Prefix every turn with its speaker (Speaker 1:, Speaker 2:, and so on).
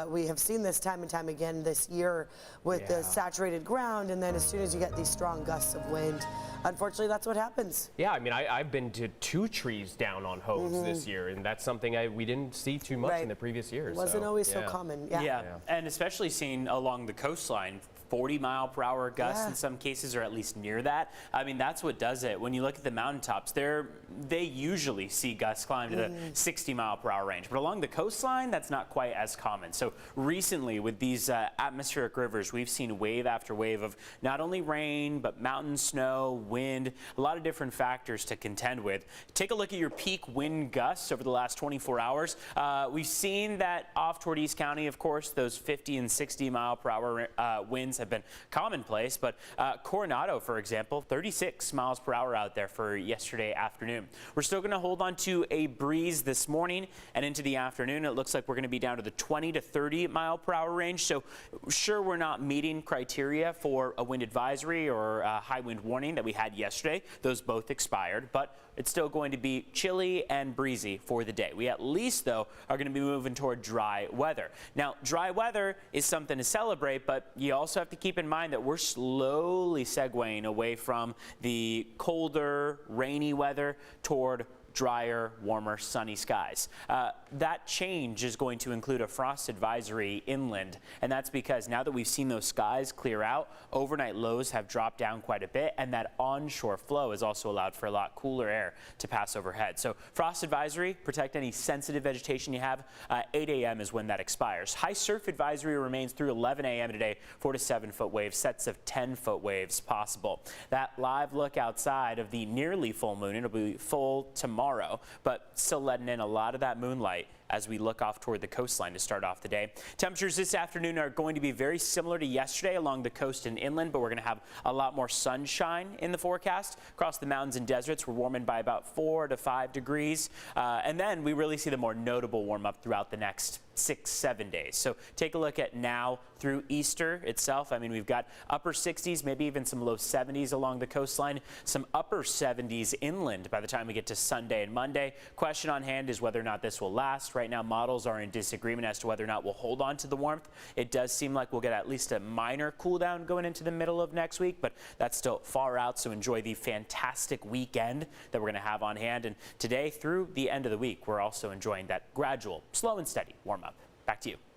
Speaker 1: We have seen this time and time again this year with the saturated ground, and then as soon as you get these strong gusts of wind, unfortunately that's what happens.
Speaker 2: Yeah, I mean, I've been to 2 trees down on hose this year, and that's something we didn't see too much in the previous years.
Speaker 1: It wasn't always so common.
Speaker 3: Yeah, and especially seen along the coastline. 40-mile-per-hour gusts in some cases, or at least near that. I mean, that's what does it. When you look at the mountaintops, they usually see gusts climb to the 60-mile-per-hour range. But along the coastline, that's not quite as common. So recently, with these atmospheric rivers, we've seen wave after wave of not only rain, but mountain snow, wind, a lot of different factors to contend with. Take a look at your peak wind gusts over the last 24 hours. We've seen that off toward East County, of course, those 50 and 60-mile-per-hour winds have been commonplace, but Coronado, for example, 36 miles per hour out there for yesterday afternoon. We're still going to hold on to a breeze this morning and into the afternoon. It looks like we're going to be down to the 20 to 30 mile per hour range. So sure, we're not meeting criteria for a wind advisory or a high wind warning that we had yesterday. Those both expired, but it's still going to be chilly and breezy for the day. We at least, though, are going to be moving toward dry weather. Now, dry weather is something to celebrate, but you also have to keep in mind that we're slowly segueing away from the colder, rainy weather toward drier, warmer, sunny skies. That change is going to include a frost advisory inland, and that's because now that we've seen those skies clear out, overnight lows have dropped down quite a bit, and that onshore flow has also allowed for a lot cooler air to pass overhead. So frost advisory, protect any sensitive vegetation you have. 8 a.m. is when that expires. High surf advisory remains through 11 a.m. today. 4 to 7 foot waves, sets of 10-foot waves possible. That live look outside of the nearly full moon, it'll be full tomorrow, but still letting in a lot of that moonlight as we look off toward the coastline to start off the day. Temperatures this afternoon are going to be very similar to yesterday along the coast and inland, but we're going to have a lot more sunshine in the forecast. Across the mountains and deserts, we're warming by about 4 to 5 degrees. And then we really see the more notable warm up throughout the next 6-7 days. So take a look at now through Easter itself. I mean, we've got upper 60s, maybe even some low 70s along the coastline, some upper 70s inland by the time we get to Sunday and Monday. Question on hand is whether or not this will last. Right now, models are in disagreement as to whether or not we'll hold on to the warmth. It does seem like we'll get at least a minor cool down going into the middle of next week, but that's still far out, so enjoy the fantastic weekend that we're going to have on hand. And today through the end of the week, we're also enjoying that gradual, slow and steady warm up. Back to you.